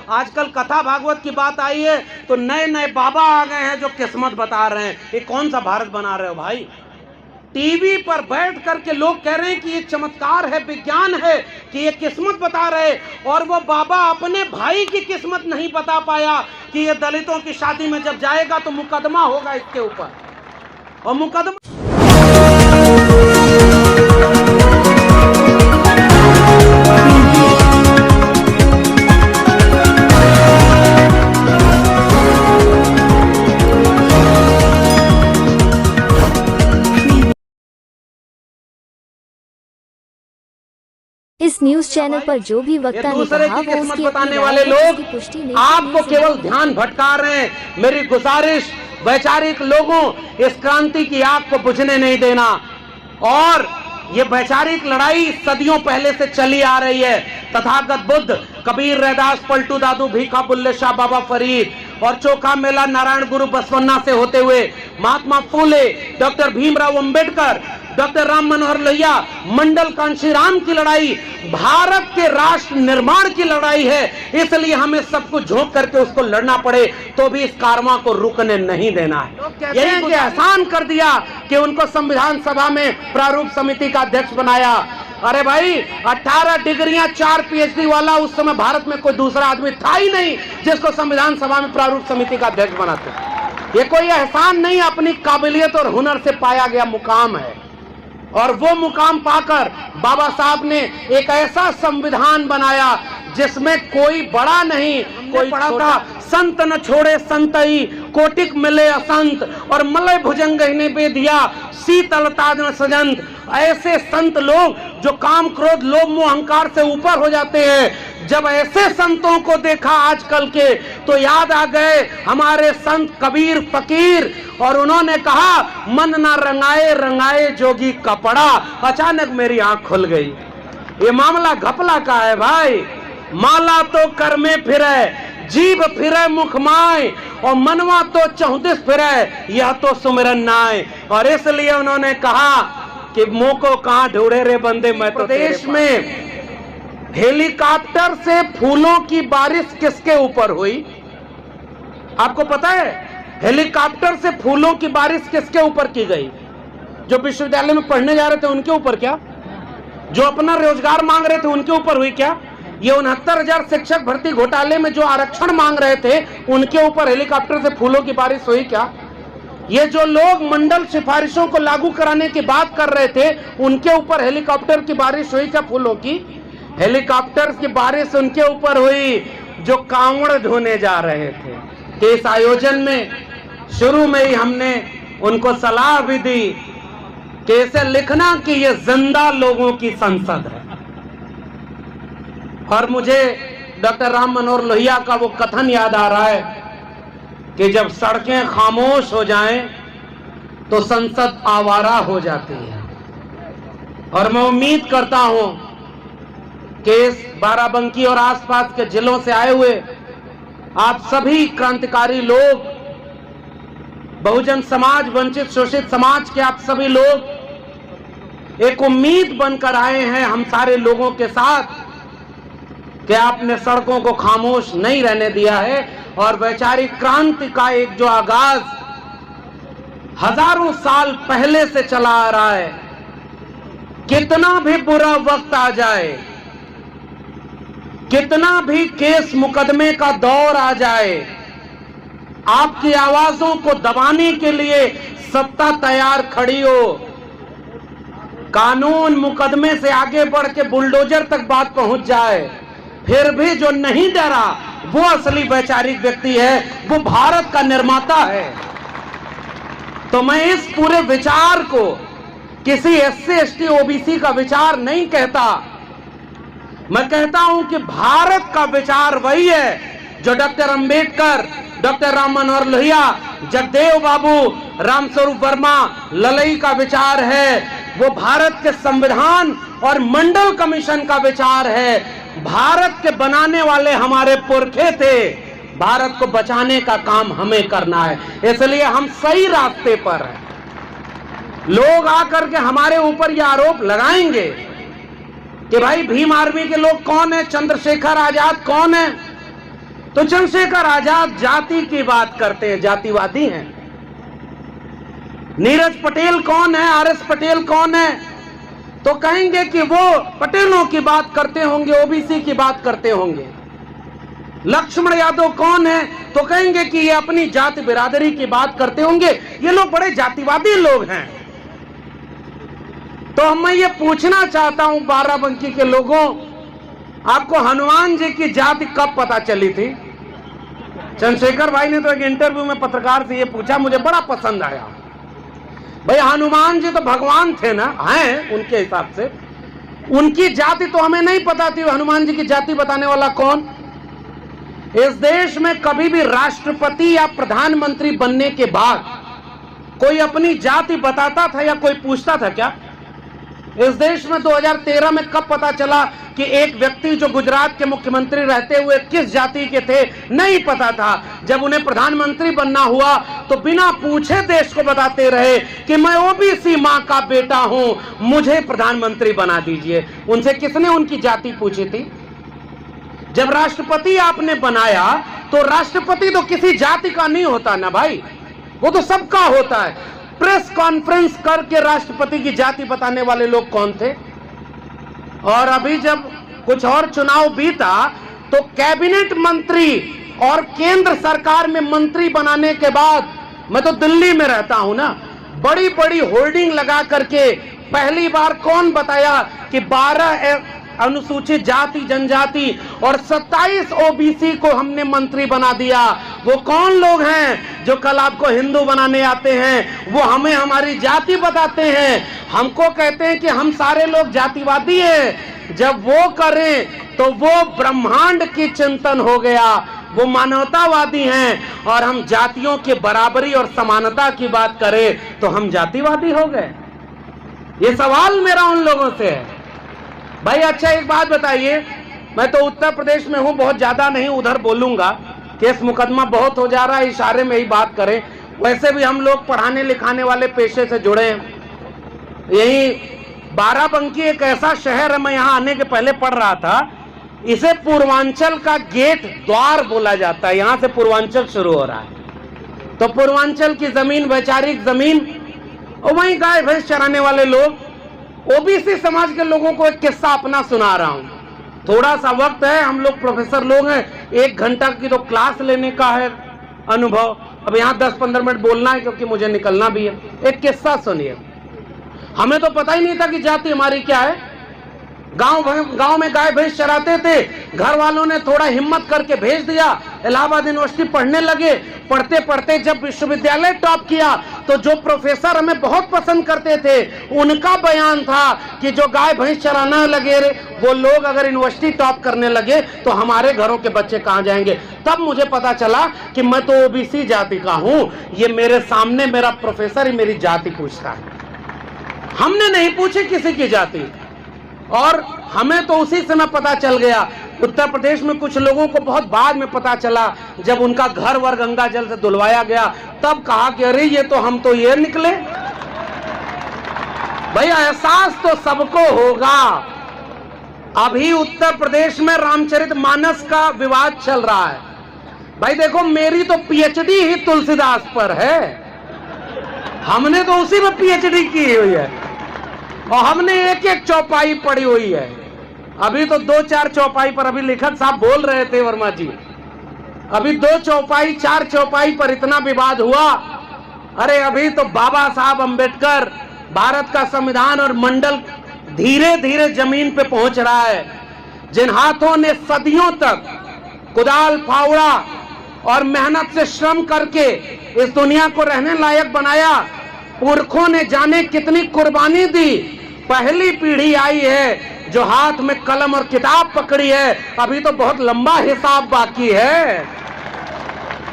आजकल कथा भागवत की बात आई है तो नए नए बाबा आ गए हैं जो किस्मत बता रहे हैं। ये कौन सा भारत बना रहे हो भाई? टीवी पर बैठ करके लोग कह रहे हैं कि ये चमत्कार है, विज्ञान है, कि ये किस्मत बता रहे, और वो बाबा अपने भाई की किस्मत नहीं बता पाया कि ये दलितों की शादी में जब जाएगा तो मुकदमा होगा इसके ऊपर। और मुकदमा इस न्यूज चैनल पर जो भी वक्ता ने दूसरे कहा की वो किस्मत उसकी बताने वाले लोग आपको केवल ध्यान भटका रहे हैं। मेरी गुजारिश, वैचारिक लोगों, इस क्रांति की आग को बुझने नहीं देना। और ये वैचारिक लड़ाई सदियों पहले से चली आ रही है। तथागत बुद्ध, कबीर, रैदास, पलटू दादू, भीखा, बुल्ले शाह, बाबा फरीद और चोखा मेला नारायण गुरु बसवन्ना से होते हुए महात्मा फूले, डॉक्टर भीमराव अंबेडकर, डॉक्टर राम मनोहर लोहिया, मंडल कांशीराम की लड़ाई भारत के राष्ट्र निर्माण की लड़ाई है। इसलिए हमें सब कुछ झोंक करके उसको लड़ना पड़े तो भी इस कारवां को रुकने नहीं देना है। यही कि एहसान कर दिया कि उनको संविधान सभा में प्रारूप समिति का अध्यक्ष बनाया। अरे भाई 18 डिग्रियां 4 PhD वाला उस समय भारत में कोई दूसरा आदमी था ही नहीं जिसको संविधान सभा में प्रारूप समिति का अध्यक्ष बनाते। ये कोई एहसान नहीं, अपनी काबिलियत और हुनर से पाया गया मुकाम है। और वो मुकाम पाकर बाबा साहब ने एक ऐसा संविधान बनाया जिसमें कोई बड़ा नहीं, कोई बड़ा था। संत न छोड़े संतई, कोटिक मिले असंत, और मलय भुजंग ने बेदिया, शीतलता न सजंत। ऐसे संत लोग जो काम, क्रोध, लोभ, मोह, अहंकार से ऊपर हो जाते हैं। जब ऐसे संतों को देखा आजकल के तो याद आ गए हमारे संत कबीर फकीर, और उन्होंने कहा मन ना रंगाए रंगाए जोगी कपड़ा। अचानक मेरी आंख खुल गई। ये मामला घपला का है भाई। माला तो कर में फिरे, जीभ फिरे मुख माय, और मनवा तो 34 फिरे, यह तो सुमिरन नाय। और इसलिए उन्होंने कहा कि मुंह को कहां ढूंढे रे बंदे, मैं तो देश में हेलीकॉप्टर से फूलों की बारिश किसके ऊपर हुई? आपको पता है हेलीकॉप्टर से फूलों की बारिश किसके ऊपर की गई? जो विश्वविद्यालय में पढ़ने जा रहे थे उनके ऊपर क्या? जो अपना रोजगार मांग रहे थे उनके ऊपर हुई क्या? ये 69,000 शिक्षक भर्ती घोटाले में जो आरक्षण मांग रहे थे उनके ऊपर हेलीकॉप्टर से फूलों की बारिश हुई क्या? ये जो लोग मंडल सिफारिशों को लागू कराने की बात कर रहे थे उनके ऊपर हेलीकॉप्टर की बारिश हुई क्या? फूलों की हेलीकॉप्टर की बारिश उनके ऊपर हुई जो कांवड़ ढोने जा रहे थे। कि इस आयोजन में शुरू में ही हमने उनको सलाह भी दी कि इसे लिखना कि ये जिंदा लोगों की संसद है। और मुझे डॉक्टर राम मनोहर लोहिया का वो कथन याद आ रहा है कि जब सड़कें खामोश हो जाएं तो संसद आवारा हो जाती है। और मैं उम्मीद करता हूं कि इस बाराबंकी और आसपास के जिलों से आए हुए आप सभी क्रांतिकारी लोग, बहुजन समाज, वंचित शोषित समाज के आप सभी लोग एक उम्मीद बनकर आए हैं हम सारे लोगों के साथ कि आपने सड़कों को खामोश नहीं रहने दिया है। और वैचारिक क्रांति का एक जो आगाज हजारों साल पहले से चला आ रहा है, कितना भी बुरा वक्त आ जाए, कितना भी केस मुकदमे का दौर आ जाए, आपकी आवाजों को दबाने के लिए सत्ता तैयार खड़ी हो। कानून मुकदमे से आगे बढ़ के बुलडोजर तक बात पहुंच जाए, फिर भी जो नहीं डरा वो असली वैचारिक व्यक्ति है, वो भारत का निर्माता है। तो मैं इस पूरे विचार को किसी SC ST OBC का विचार नहीं कहता, मैं कहता हूं कि भारत का विचार वही है जो डॉक्टर अंबेडकर, डॉक्टर राम मनोहर लोहिया, जगदेव बाबू, रामस्वरूप वर्मा, ललई का विचार है। वो भारत के संविधान और मंडल कमीशन का विचार है। भारत के बनाने वाले हमारे पुरखे थे, भारत को बचाने का काम हमें करना है। इसलिए हम सही रास्ते पर हैं। लोग आकर के हमारे ऊपर यह आरोप लगाएंगे कि भाई भीम आर्मी के लोग कौन है, चंद्रशेखर आजाद कौन है, तो चंद्रशेखर आजाद जाति की बात करते हैं, जातिवादी हैं। नीरज पटेल कौन है, आरएस पटेल कौन है, तो कहेंगे कि वो पटेलों की बात करते होंगे, ओबीसी की बात करते होंगे। लक्ष्मण यादव कौन है, तो कहेंगे कि ये अपनी जाति बिरादरी की बात करते होंगे। ये लोग बड़े जातिवादी लोग हैं। तो मैं ये पूछना चाहता हूं बाराबंकी के लोगों, आपको हनुमान जी की जाति कब पता चली थी? चंद्रशेखर भाई ने तो एक इंटरव्यू में पत्रकार से ये पूछा, मुझे बड़ा पसंद आया। भाई हनुमान जी तो भगवान थे ना, हैं उनके हिसाब से, उनकी जाति तो हमें नहीं पता थी। हनुमान जी की जाति बताने वाला कौन? इस देश में कभी भी राष्ट्रपति या प्रधानमंत्री बनने के बाद कोई अपनी जाति बताता था या कोई पूछता था क्या? इस देश में 2013 में कब पता चला कि एक व्यक्ति जो गुजरात के मुख्यमंत्री रहते हुए किस जाति के थे? नहीं पता था। जब उन्हें प्रधानमंत्री बनना हुआ तो बिना पूछे देश को बताते रहे कि मैं ओबीसी मां का बेटा हूं, मुझे प्रधानमंत्री बना दीजिए। उनसे किसने उनकी जाति पूछी थी? जब राष्ट्रपति आपने बनाया तो राष्ट्रपति तो किसी जाति का नहीं होता ना भाई, वो तो सबका होता है। प्रेस कॉन्फ्रेंस करके राष्ट्रपति की जाति बताने वाले लोग कौन थे? और अभी जब कुछ और चुनाव बीता तो कैबिनेट मंत्री और केंद्र सरकार में मंत्री बनाने के बाद, मैं तो दिल्ली में रहता हूं ना, बड़ी बड़ी होर्डिंग लगा करके पहली बार कौन बताया कि 12 अनुसूचित जाति जनजाति और 27 ओबीसी को हमने मंत्री बना दिया। वो कौन लोग हैं जो कल आपको हिंदू बनाने आते हैं? वो हमें हमारी जाति बताते हैं, हमको कहते हैं कि हम सारे लोग जातिवादी हैं। जब वो करें तो वो ब्रह्मांड की चिंतन हो गया, वो मानवतावादी हैं। और हम जातियों की बराबरी और समानता की बात करें तो हम जातिवादी हो गए। ये सवाल मेरा उन लोगों से है। भाई अच्छा एक बात बताइए, मैं तो उत्तर प्रदेश में हूं, बहुत ज्यादा नहीं उधर बोलूंगा, केस मुकदमा बहुत हो जा रहा है, इशारे में ही बात करें। वैसे भी हम लोग पढ़ाने लिखाने वाले पेशे से जुड़े हैं। यही बाराबंकी एक ऐसा शहर है, मैं यहाँ आने के पहले पढ़ रहा था, इसे पूर्वांचल का गेट द्वार बोला जाता है। यहाँ से पूर्वांचल शुरू हो रहा है। तो पूर्वांचल की जमीन, वैचारिक जमीन, और वहीं गाय भैंस चराने वाले लोग। ओबीसी समाज के लोगों को एक किस्सा अपना सुना रहा हूं। थोड़ा सा वक्त है, हम लोग प्रोफेसर लोग हैं, 1 घंटा की तो क्लास लेने का है अनुभव। अब यहाँ 10-15 मिनट बोलना है क्योंकि मुझे निकलना भी है। एक किस्सा सुनिए। हमें तो पता ही नहीं था कि जाति हमारी क्या है। गांव में गाय भैंस चराते थे, घर वालों ने थोड़ा हिम्मत करके भेज दिया, इलाहाबाद यूनिवर्सिटी पढ़ने लगे। पढ़ते पढ़ते जब विश्वविद्यालय टॉप किया तो जो प्रोफेसर हमें बहुत पसंद करते थे, उनका बयान था कि जो गाय भैंस चराना लगे वो लोग अगर यूनिवर्सिटी टॉप करने लगे तो हमारे घरों के बच्चे कहां जाएंगे। तब मुझे पता चला कि मैं तो ओबीसी जाति का हूं। ये मेरे सामने मेरा प्रोफेसर ही मेरी जाति पूछता है। हमने नहीं पूछी किसी की जाति, और हमें तो उसी समय पता चल गया। उत्तर प्रदेश में कुछ लोगों को बहुत बाद में पता चला, जब उनका घर वर गंगा जल से धुलवाया गया, तब कहा कि अरे ये तो हम तो ये निकले। भैया एहसास तो सबको होगा। अभी उत्तर प्रदेश में रामचरितमानस का विवाद चल रहा है। भाई देखो, मेरी तो पीएचडी ही तुलसीदास पर है। हमने तो उसी में पीएचडी की हुई है और हमने एक एक चौपाई पढ़ी हुई है। अभी तो 2-4 चौपाई पर, अभी लेखक साहब बोल रहे थे वर्मा जी, अभी 2 चौपाई 4 चौपाई पर इतना विवाद हुआ। अरे अभी तो बाबा साहब अंबेडकर, भारत का संविधान और मंडल धीरे धीरे जमीन पे पहुंच रहा है। जिन हाथों ने सदियों तक कुदाल फावड़ा और मेहनत से श्रम करके इस दुनिया को रहने लायक बनाया, पुरखों ने जाने कितनी कुर्बानी दी। पहली पीढ़ी आई है जो हाथ में कलम और किताब पकड़ी है। अभी तो बहुत लंबा हिसाब बाकी है,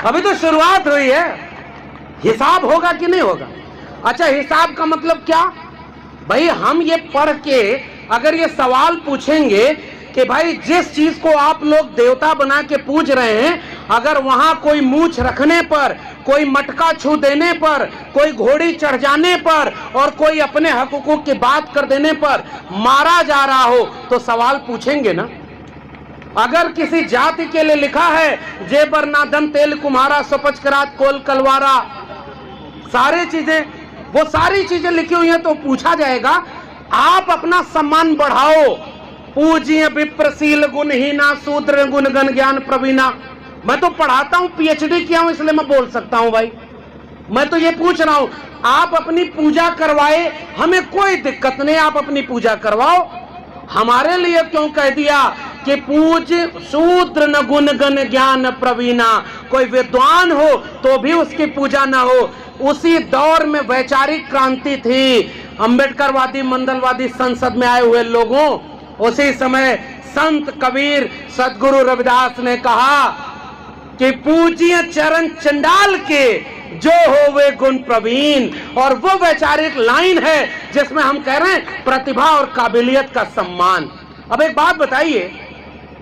अभी तो शुरुआत हुई है। हिसाब होगा कि नहीं होगा? अच्छा, हिसाब का मतलब क्या? भाई हम ये पढ़ के अगर ये सवाल पूछेंगे कि भाई जिस चीज को आप लोग देवता बना के पूज रहे हैं, अगर वहां कोई मूछ रखने पर, कोई मटका छू देने पर, कोई घोड़ी चढ़ जाने पर और कोई अपने हकूक की बात कर देने पर मारा जा रहा हो तो सवाल पूछेंगे ना। अगर किसी जाति के लिए लिखा है जेबर नादन तेल कुम्हारा सपच करात कोल कलवारा, सारी चीजें, वो सारी चीजें लिखी हुई हैं, तो पूछा जाएगा आप अपना सम्मान बढ़ाओ। पूज्य विप्रशील गुणहीना शूद्र गुण गण ज्ञान प्रवीणा। मैं तो पढ़ाता हूं, पीएचडी किया हूं, इसलिए मैं बोल सकता हूं भाई। मैं तो ये पूछ रहा हूं, आप अपनी पूजा करवाए, हमें कोई दिक्कत नहीं, आप अपनी पूजा करवाओ। हमारे लिए क्यों कह दिया कि पूज्य शूद्र न गुण गण ज्ञान प्रवीणा? कोई विद्वान हो तो भी उसकी पूजा ना हो। उसी दौर में वैचारिक क्रांति थी, अंबेडकरवादी मंडलवादी संसद में आए हुए लोगों, उसी समय संत कबीर सदगुरु रविदास ने कहा कि पूज्य चरण चंडाल के जो हो वे गुण प्रवीण। और वो वैचारिक लाइन है जिसमें हम कह रहे हैं प्रतिभा और काबिलियत का सम्मान। अब एक बात बताइए,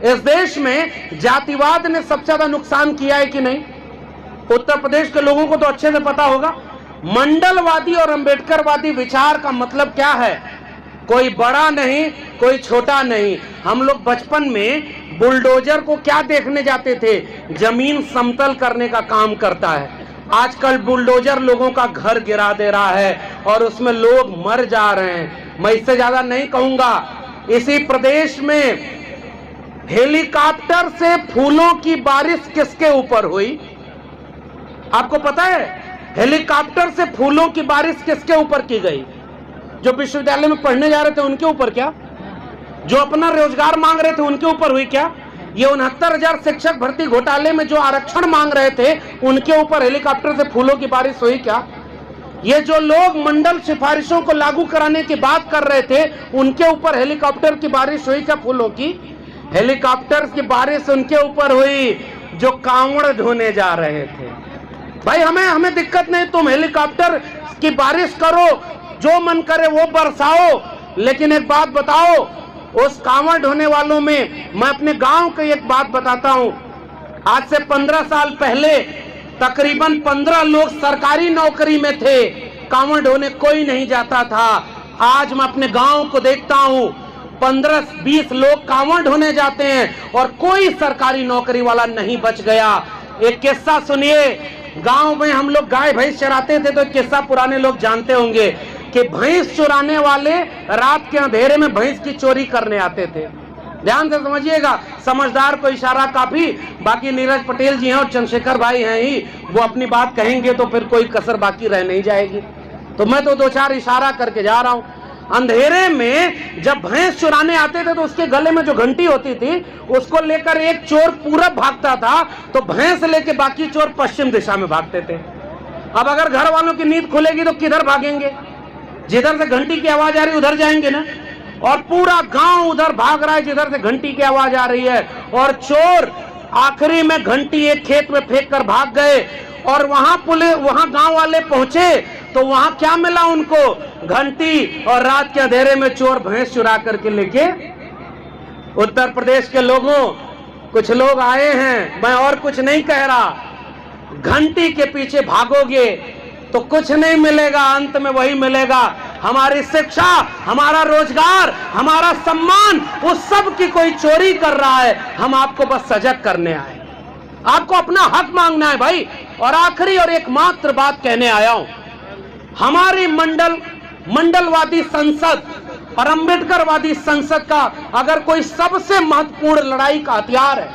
इस देश में जातिवाद ने सबसे ज्यादा नुकसान किया है कि नहीं? उत्तर प्रदेश के लोगों को तो अच्छे से पता होगा। मंडलवादी और अंबेडकरवादी विचार का मतलब क्या है? कोई बड़ा नहीं, कोई छोटा नहीं। हम लोग बचपन में बुलडोजर को क्या देखने जाते थे? जमीन समतल करने का काम करता है। आजकल बुलडोजर लोगों का घर गिरा दे रहा है और उसमें लोग मर जा रहे हैं। मैं इससे ज्यादा नहीं कहूंगा। इसी प्रदेश में हेलीकॉप्टर से फूलों की बारिश किसके ऊपर हुई? आपको पता है? हेलीकॉप्टर से फूलों की बारिश किसके ऊपर की गई? जो विश्वविद्यालय में पढ़ने जा रहे थे उनके ऊपर क्या? जो अपना रोजगार मांग रहे थे उनके ऊपर हुई क्या? ये 69,000 शिक्षक भर्ती घोटाले में जो आरक्षण मांग रहे थे उनके ऊपर हेलीकॉप्टर से फूलों की बारिश हुई क्या? ये जो लोग मंडल सिफारिशों को लागू कराने की बात कर रहे थे उनके ऊपर हेलीकॉप्टर की बारिश हुई क्या? फूलों की हेलीकॉप्टर की बारिश उनके ऊपर हुई जो कांवड़ ढोने जा रहे थे। भाई हमें दिक्कत नहीं, तुम हेलीकॉप्टर की बारिश करो, जो मन करे वो बरसाओ, लेकिन एक बात बताओ, उस कांवड़ ढोने वालों में मैं अपने गांव की एक बात बताता हूं। आज से 15 साल पहले तकरीबन 15 लोग सरकारी नौकरी में थे, कांवड़ ढोने कोई नहीं जाता था। आज मैं अपने गांव को देखता हूं, 15-20 लोग कांवड़ ढोने जाते हैं और कोई सरकारी नौकरी वाला नहीं बच गया। एक किस्सा सुनिए, गांव में हम लोग गाय भैंस चराते थे, तो किस्सा पुराने लोग जानते होंगे कि भैंस चुराने वाले रात के अंधेरे में भैंस की चोरी करने आते थे। ध्यान से समझिएगा, समझदार को इशारा काफी। बाकी नीरज पटेल जी हैं और चंद्रशेखर भाई हैं ही, वो अपनी बात कहेंगे तो फिर कोई कसर बाकी रह नहीं जाएगी। तो मैं तो 2-4 इशारा करके जा रहा हूं। अंधेरे में जब भैंस चुराने आते थे तो उसके गले में जो घंटी होती थी उसको लेकर एक चोर पूरब भागता था, तो भैंस लेके बाकी चोर पश्चिम दिशा में भागते थे। अब अगर घर वालों की नींद खुलेगी तो किधर भागेंगे? जिधर से घंटी की आवाज आ रही उधर जाएंगे ना। और पूरा गांव उधर भाग रहा है जिधर से घंटी की आवाज आ रही है। और चोर आखिरी में घंटी एक खेत में फेंक कर भाग गए। और वहां गांव वाले पहुंचे तो वहां क्या मिला उनको? घंटी। और रात के अंधेरे में चोर भैंस चुरा करके लेके। उत्तर प्रदेश के लोगों, कुछ लोग आए हैं, मैं और कुछ नहीं कह रहा, घंटी के पीछे भागोगे तो कुछ नहीं मिलेगा, अंत में वही मिलेगा, हमारी शिक्षा, हमारा रोजगार, हमारा सम्मान। उस सब की कोई चोरी कर रहा है, हम आपको बस सजग करने आए, आपको अपना हक मांगना है भाई। और आखिरी और एकमात्र बात कहने आया हूं, हमारी मंडलवादी संसद और अंबेडकरवादी संसद का अगर कोई सबसे महत्वपूर्ण लड़ाई का हथियार है,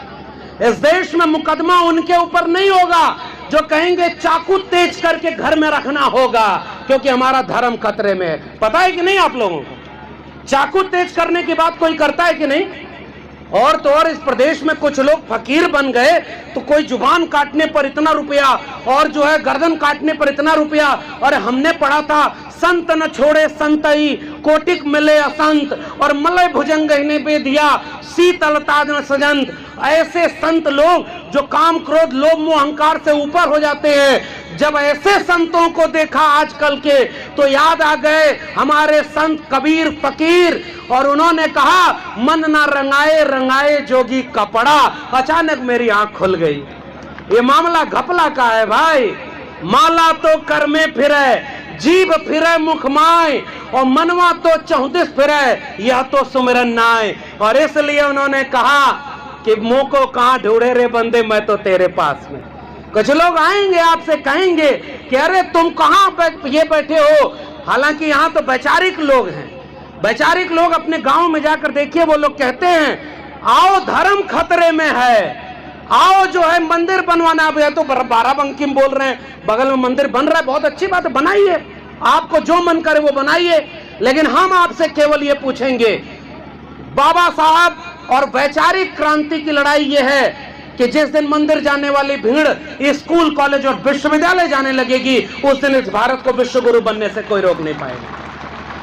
इस देश में मुकदमा उनके ऊपर नहीं होगा जो कहेंगे चाकू तेज करके घर में रखना होगा क्योंकि हमारा धर्म खतरे में है। पता है कि नहीं आप लोगों को? चाकू तेज करने की बात कोई करता है कि नहीं? और तो और इस प्रदेश में कुछ लोग फकीर बन गए तो कोई जुबान काटने पर इतना रुपया और जो है गर्दन काटने पर इतना रुपया। और हमने पढ़ा था संत न छोड़े संतई कोटिक मिले असंत और मलय भुजंग ने बे दिया शीतलता न सजंत। ऐसे संत लोग जो काम क्रोध लोभ मोह अहंकार से ऊपर हो जाते हैं, जब ऐसे संतों को देखा आजकल के तो याद आ गए हमारे संत कबीर फकीर। और उन्होंने कहा मन ना रंगाए रंगाए जोगी कपड़ा। अचानक मेरी आंख खुल गई, ये मामला घपला का है भाई। माला तो कर में फिरे, जीभ फिरे मुख माय और मनवा तो 34 फिरे, यह तो सुमिरन नाय। और इसलिए उन्होंने कहा कि मुंह को कहां ढूंढे रे बंदे, मैं तो तेरे पास में। कुछ लोग आएंगे आपसे कहेंगे कि अरे तुम कहां ये बैठे हो, हालांकि यहाँ तो वैचारिक लोग हैं। वैचारिक लोग अपने गांव में जाकर देखिए, वो लोग कहते हैं आओ धर्म खतरे में है, आओ जो है मंदिर बनवाना। अब ये तो बाराबंकी में बोल रहे हैं, बगल में मंदिर बन रहा है, बहुत अच्छी बात है, बनाइए, आपको जो मन करे वो बनाइए। लेकिन हम आपसे केवल ये पूछेंगे, बाबा साहब और वैचारिक क्रांति की लड़ाई ये है कि जिस दिन मंदिर जाने वाली भीड़ स्कूल कॉलेज और विश्वविद्यालय जाने लगेगी, उस दिन इस भारत को विश्व गुरु बनने से कोई रोक नहीं पाएगा।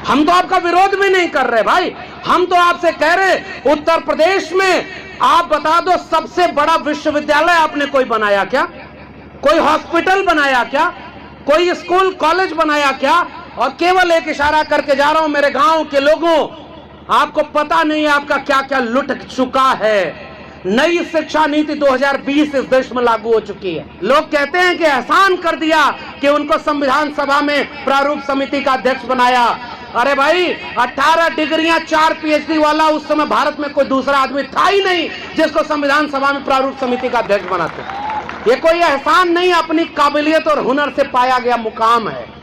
हम तो आपका विरोध भी नहीं कर रहे भाई, हम तो आपसे कह रहे उत्तर प्रदेश में आप बता दो सबसे बड़ा विश्वविद्यालय आपने कोई बनाया क्या, कोई हॉस्पिटल बनाया क्या, कोई स्कूल कॉलेज बनाया क्या? और केवल एक इशारा करके जा रहा हूं, मेरे गांव के लोगों, आपको पता नहीं आपका क्या क्या लुट चुका है। नई शिक्षा नीति 2020 इस देश में लागू हो चुकी है। लोग कहते हैं कि एहसान कर दिया कि उनको संविधान सभा में प्रारूप समिति का अध्यक्ष बनाया। अरे भाई 18 डिग्रियां 4 पीएचडी वाला उस समय भारत में कोई दूसरा आदमी था ही नहीं जिसको संविधान सभा में प्रारूप समिति का अध्यक्ष बनाते। ये कोई एहसान नहीं, अपनी काबिलियत और हुनर से पाया गया मुकाम है।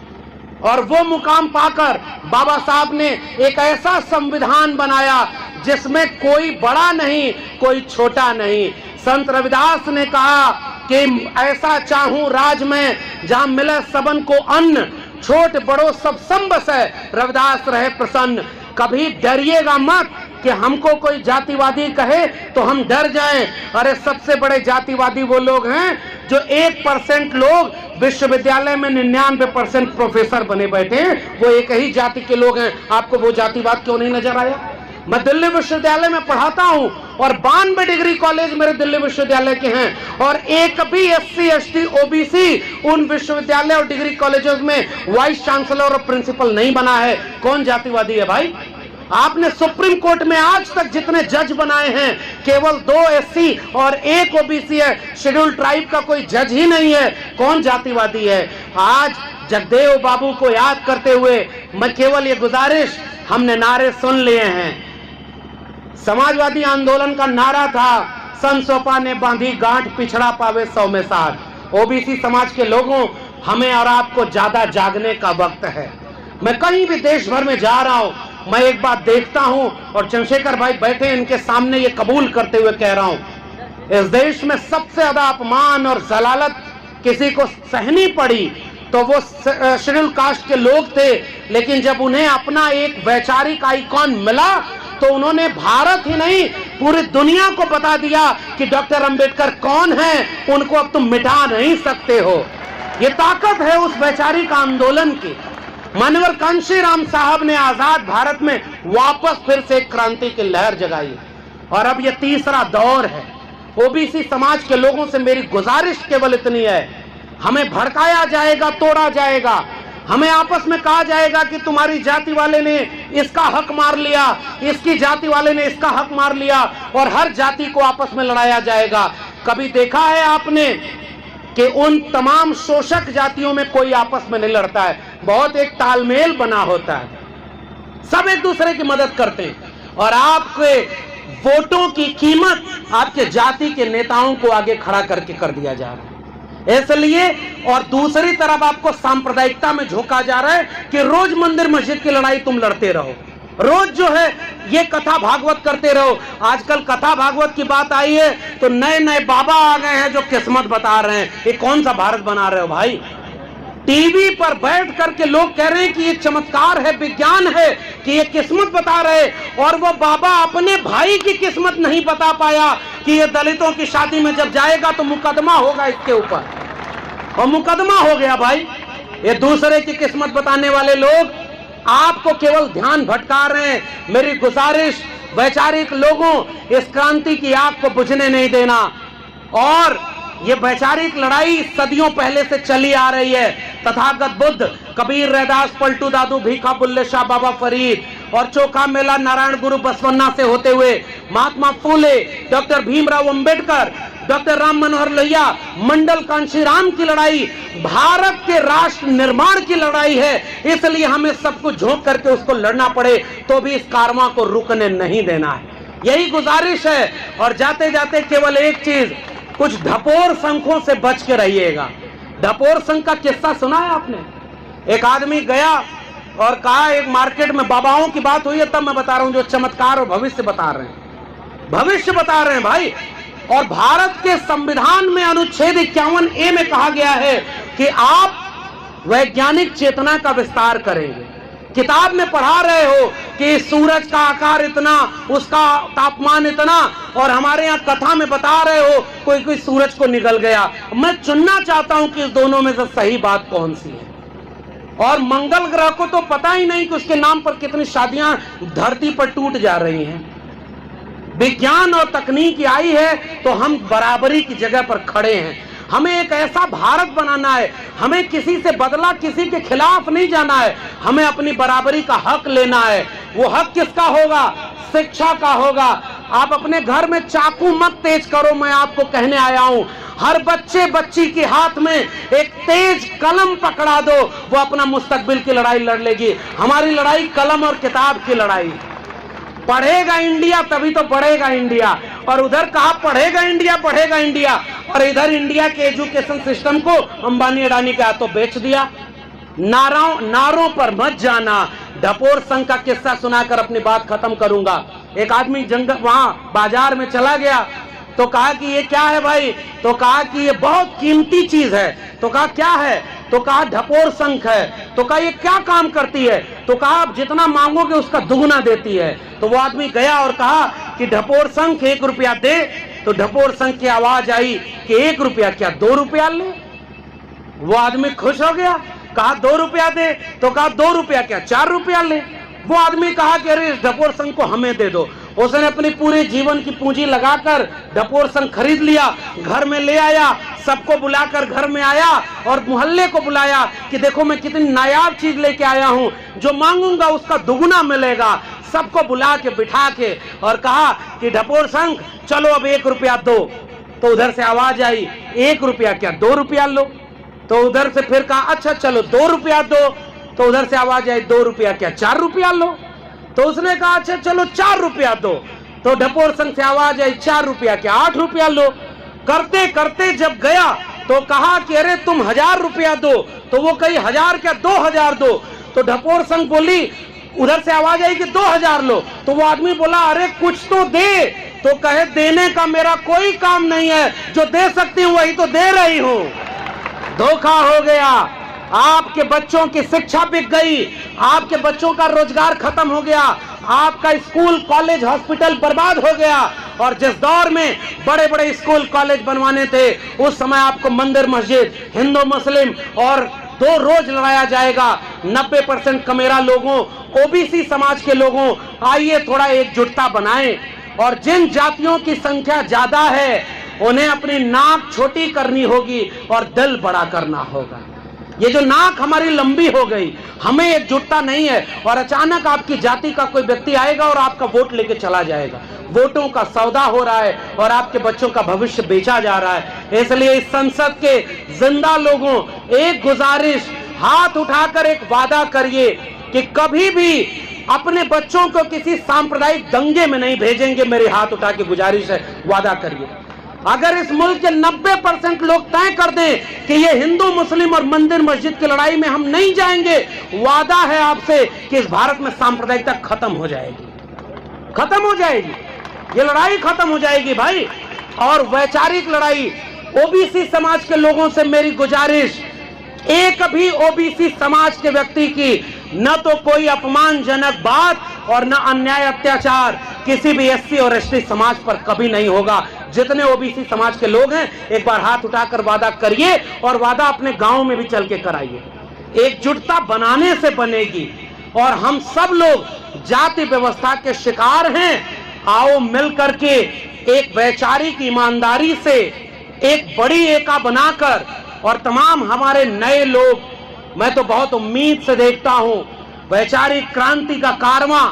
और वो मुकाम पाकर बाबा साहब ने एक ऐसा संविधान बनाया जिसमें कोई बड़ा नहीं, कोई छोटा नहीं। संत रविदास ने कहा कि ऐसा चाहूं राज में जहां मिले सबन को अन्न, छोट बड़ो सब संबस है, रविदास रहे प्रसन्न। कभी डरिएगा मत कि हमको कोई जातिवादी कहे तो हम डर जाएं। अरे सबसे बड़े जातिवादी वो लोग हैं जो 1% लोग विश्वविद्यालय में 99% प्रोफेसर बने बैठे हैं, वो एक ही जाति के लोग हैं। आपको वो जातिवाद क्यों नहीं नजर आया? मैं दिल्ली विश्वविद्यालय में पढ़ाता हूं और 92 डिग्री कॉलेज मेरे दिल्ली विश्वविद्यालय के हैं, और एक भी SC ST OBC उन विश्वविद्यालय और डिग्री कॉलेजों में वाइस चांसलर और प्रिंसिपल नहीं बना है। कौन जातिवादी है भाई? आपने सुप्रीम कोर्ट में आज तक जितने जज बनाए हैं केवल 2 SC और 1 OBC है, शेड्यूल ट्राइब का कोई जज ही नहीं है। कौन जातिवादी है? आज जगदेव बाबू को याद करते हुए मैं केवल ये गुजारिश, हमने नारे सुन लिए हैं। समाजवादी आंदोलन का नारा था, सन सोपा ने बांधी गांठ, पिछड़ा पावे 100 में 60। OBC समाज के लोगों, हमें और आपको ज्यादा जागने का वक्त है। मैं कहीं भी देश भर में जा रहा हूं, मैं एक बात देखता हूं, और चंद्रशेखर भाई बैठे इनके सामने ये कबूल करते हुए कह रहा हूं, इस देश में सबसे ज्यादा अपमान और जलालत किसी को सहनी पड़ी तो वो शेड्यूल कास्ट के लोग थे। लेकिन जब उन्हें अपना एक वैचारिक आइकॉन मिला तो उन्होंने भारत ही नहीं पूरी दुनिया को बता दिया कि डॉक्टर अंबेडकर कौन है, उनको अब तुम मिटा नहीं सकते हो। ये ताकत है उस वैचारिक आंदोलन की। मानवर कांशीराम साहब ने आजाद भारत में वापस फिर से क्रांति की लहर जगाई, और अब ये तीसरा दौर है। OBC समाज के लोगों से मेरी गुजारिश केवल इतनी है, हमें भड़काया जाएगा, तोड़ा जाएगा, हमें आपस में कहा जाएगा कि तुम्हारी जाति वाले ने इसका हक मार लिया, इसकी जाति वाले ने इसका हक मार लिया, और हर जाति को आपस में लड़ाया जाएगा। कभी देखा है आपने कि उन तमाम शोषक जातियों में कोई आपस में नहीं लड़ता है, बहुत एक तालमेल बना होता है, सब एक दूसरे की मदद करते हैं, और आपके वोटों की कीमत आपके जाति के नेताओं को आगे खड़ा करके कर दिया जा रहा है। इसलिए, और दूसरी तरफ आपको सांप्रदायिकता में झोंका जा रहा है कि रोज मंदिर मस्जिद की लड़ाई तुम लड़ते रहो, रोज जो है ये कथा भागवत करते रहो। आजकल कथा भागवत की बात आई है तो नए नए बाबा आ गए हैं जो किस्मत बता रहे हैं। ये कौन सा भारत बना रहे हो भाई? टीवी पर बैठ करके लोग कह रहे हैं कि ये चमत्कार है, विज्ञान है, कि ये किस्मत बता रहे, और वो बाबा अपने भाई की किस्मत नहीं बता पाया कि ये दलितों की शादी में जब जाएगा तो मुकदमा होगा इसके ऊपर, और मुकदमा हो गया भाई। ये दूसरे की किस्मत बताने वाले लोग आपको केवल ध्यान भटका रहे हैं। मेरी गुजारिश, वैचारिक लोगों, इस क्रांति की आग को बुझने नहीं देना। और ये वैचारिक लड़ाई सदियों पहले से चली आ रही है। तथागत बुद्ध, कबीर, रैदास, पलटू दादू, भीखा, बुल्ले शाह, बाबा फरीद और चोखा मेला नारायण गुरु बसवन्ना से होते हुए महात्मा फूले, डॉक्टर भीमराव अंबेडकर, डॉक्टर राम मनोहर लोहिया, मंडल कांशीराम की लड़ाई भारत के राष्ट्र निर्माण की लड़ाई है। इसलिए हमें सबको झोंक करके उसको लड़ना पड़े तो भी इस कारवां को रुकने नहीं देना है। यही गुजारिश है। और जाते जाते केवल एक चीज, कुछ ढपोर संखों से बच के रहिएगा। ढपोर संख का किस्सा सुना है आपने? एक आदमी गया और कहा, एक मार्केट में बाबाओं की बात हुई है, तब मैं बता रहा हूं जो चमत्कार और भविष्य बता रहे हैं, भविष्य बता रहे हैं भाई। और भारत के संविधान में अनुच्छेद 51A में कहा गया है कि आप वैज्ञानिक चेतना का विस्तार करेंगे। किताब में पढ़ा रहे हो कि सूरज का आकार इतना, उसका तापमान इतना, और हमारे यहाँ कथा में बता रहे हो कोई कोई सूरज को निगल गया। मैं चुनना चाहता हूं कि इस दोनों में से सही बात कौन सी है। और मंगल ग्रह को तो पता ही नहीं कि उसके नाम पर कितनी शादियां धरती पर टूट जा रही हैं। विज्ञान और तकनीक आई है तो हम बराबरी की जगह पर खड़े हैं। हमें एक ऐसा भारत बनाना है, हमें किसी से बदला, किसी के खिलाफ नहीं जाना है, हमें अपनी बराबरी का हक लेना है। वो हक किसका होगा? शिक्षा का होगा। आप अपने घर में चाकू मत तेज करो, मैं आपको कहने आया हूं। हर बच्चे बच्ची के हाथ में एक तेज कलम पकड़ा दो, वो अपना मुस्तकबिल की लड़ाई लड़ लेगी। हमारी लड़ाई कलम और किताब की लड़ाई। पढ़ेगा इंडिया तभी तो बढ़ेगा इंडिया। और उधर कहा पढ़ेगा इंडिया, बढ़ेगा इंडिया, और इधर इंडिया के एजुकेशन सिस्टम को अंबानी अडानी के हाथों बेच दिया। नारों पर मत जाना। ढपोर संघ का किस्सा सुनाकर अपनी बात खत्म करूंगा। एक आदमी जंगल वहां बाजार में चला गया तो कहा कि ये क्या है भाई? तो कहा कि ये बहुत कीमती चीज है। तो कहा क्या है? तो कहा ढपोर संख है। तो कहा ये क्या काम करती है? तो कहा आप जितना मांगोगे उसका दुगुना देती है। तो वो आदमी गया और कहा कि ढपोर संख 1 रुपया दे। तो ढपोर संख की आवाज आई कि 1 रुपया क्या 2 रुपया ले। वो आदमी खुश हो गया, कहा 2 रुपया दे। तो कहा 2 रुपया क्या 4 रुपया ले। वो आदमी कहा कि अरे इस ढपोर संघ को हमें दे दो। उसने अपनी पूरे जीवन की पूंजी लगाकर ढपोर संघ खरीद लिया, घर में ले आया, सबको बुलाकर घर में आया और मोहल्ले को बुलाया कि देखो मैं कितनी नायाब चीज लेके आया हूं, जो मांगूंगा उसका दुगुना मिलेगा। सबको बुला के बिठा के और कहा कि ढपोर संघ चलो अब 1 रुपया दो। तो उधर से आवाज आई 1 रुपया क्या 2 रुपया लो। तो उधर से फिर कहा अच्छा चलो 2 रुपया दो। तो उधर से आवाज आई 2 रुपया क्या 4 रुपया लो। तो उसने कहा अच्छा चलो 4 रुपया दो। तो ढपोर संघ से आवाज आई 4 रुपया क्या 8 रुपया लो। करते करते जब गया तो कहा कि अरे तुम 1000 रुपया दो। तो वो कही 1000 क्या 2000 दो। तो ढपोर संघ बोली, उधर से आवाज आई कि 2000 लो। तो वो आदमी बोला अरे कुछ तो दे। तो कहे देने का मेरा कोई काम नहीं है, जो दे सकती हूं वही तो दे रही हूं। धोखा हो गया। आपके बच्चों की शिक्षा बिक गई, आपके बच्चों का रोजगार खत्म हो गया, आपका स्कूल कॉलेज हॉस्पिटल बर्बाद हो गया। और जिस दौर में बड़े बड़े स्कूल कॉलेज बनवाने थे, उस समय आपको मंदिर मस्जिद हिंदू मुस्लिम और 2 रोज लड़ाया जाएगा। 90% कमेरा लोगों, ओबीसी समाज के लोगों, आइए थोड़ा एकजुटता बनाएं। और जिन जातियों की संख्या ज्यादा है उन्हें अपनी नाक छोटी करनी होगी और दिल बड़ा करना होगा। ये जो नाक हमारी लंबी हो गई, हमें एकजुटता नहीं है। और अचानक आपकी जाति का कोई व्यक्ति आएगा और आपका वोट लेके चला जाएगा। वोटों का सौदा हो रहा है और आपके बच्चों का भविष्य बेचा जा रहा है। इसलिए इस संसद के जिंदा लोगों, एक गुजारिश, हाथ उठाकर एक वादा करिए कि कभी भी अपने बच्चों को किसी सांप्रदायिक दंगे में नहीं भेजेंगे। मेरे हाथ उठा के गुजारिश है, वादा करिए। अगर इस मुल्क के 90% लोग तय कर दें कि ये हिंदू मुस्लिम और मंदिर मस्जिद की लड़ाई में हम नहीं जाएंगे, वादा है आपसे कि इस भारत में सांप्रदायिकता खत्म हो जाएगी, खत्म हो जाएगी, ये लड़ाई खत्म हो जाएगी भाई। और वैचारिक लड़ाई, ओबीसी समाज के लोगों से मेरी गुजारिश, एक भी ओबीसी समाज के व्यक्ति की न तो कोई अपमानजनक बात और न अन्याय अत्याचार किसी भी एससी और एसटी समाज पर कभी नहीं होगा। जितने ओबीसी समाज के लोग हैं, एक बार हाथ उठाकर वादा करिए और वादा अपने गांव में भी चल के कराइए। एकजुटता बनाने से बनेगी। और हम सब लोग जाति व्यवस्था के शिकार हैं। आओ मिल करके एक वैचारिक ईमानदारी से एक बड़ी एका बनाकर, और तमाम हमारे नए लोग, मैं तो बहुत उम्मीद से देखता हूं वैचारिक क्रांति का कारवां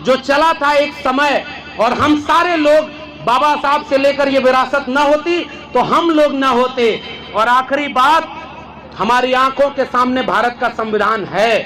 जो चला था एक समय, और हम सारे लोग, बाबा साहब से लेकर ये विरासत न होती तो हम लोग न होते। और आखिरी बात, हमारी आंखों के सामने भारत का संविधान है।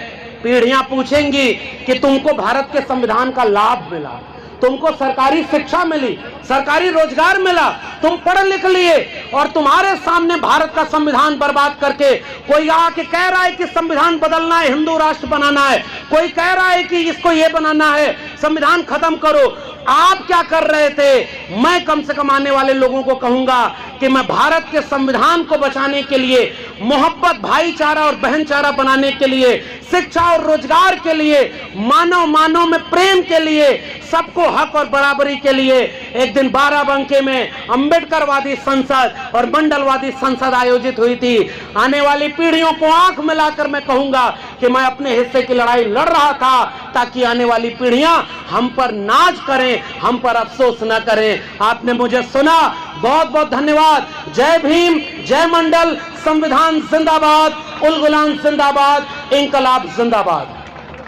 पीढ़ियां पूछेंगी कि तुमको भारत के संविधान का लाभ मिला, तुमको सरकारी शिक्षा मिली, सरकारी रोजगार मिला, तुम पढ़ लिख लिए, और तुम्हारे सामने भारत का संविधान बर्बाद करके कोई आके कह रहा है कि संविधान बदलना है, हिंदू राष्ट्र बनाना है, कोई कह रहा है कि इसको ये बनाना है, संविधान खत्म करो। आप क्या कर रहे थे? मैं कम से कम आने वाले लोगों को कहूंगा कि मैं भारत के संविधान को बचाने के लिए, मोहब्बत, भाईचारा और बहनचारा बनाने के लिए, शिक्षा और रोजगार के लिए, मानव मानव में प्रेम के लिए, सबको हक और बराबरी के लिए एक दिन बाराबंकी में अंबेडकरवादी संसद और मंडलवादी संसद आयोजित हुई थी। आने वाली पीढ़ियों को आंख मिलाकर मैं कहूंगा कि मैं अपने हिस्से की लड़ाई लड़ रहा था, ताकि आने वाली पीढ़ियां हम पर नाज करें, हम पर अफसोस न करें। आपने मुझे सुना, बहुत बहुत धन्यवाद। जय भीम, जय मंडल, संविधान जिंदाबाद, उल गुलाम जिंदाबाद, इंकलाब जिंदाबाद।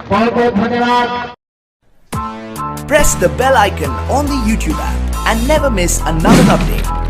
बहुत बहुत धन्यवाद। Press the bell icon on the YouTube app and never miss another update.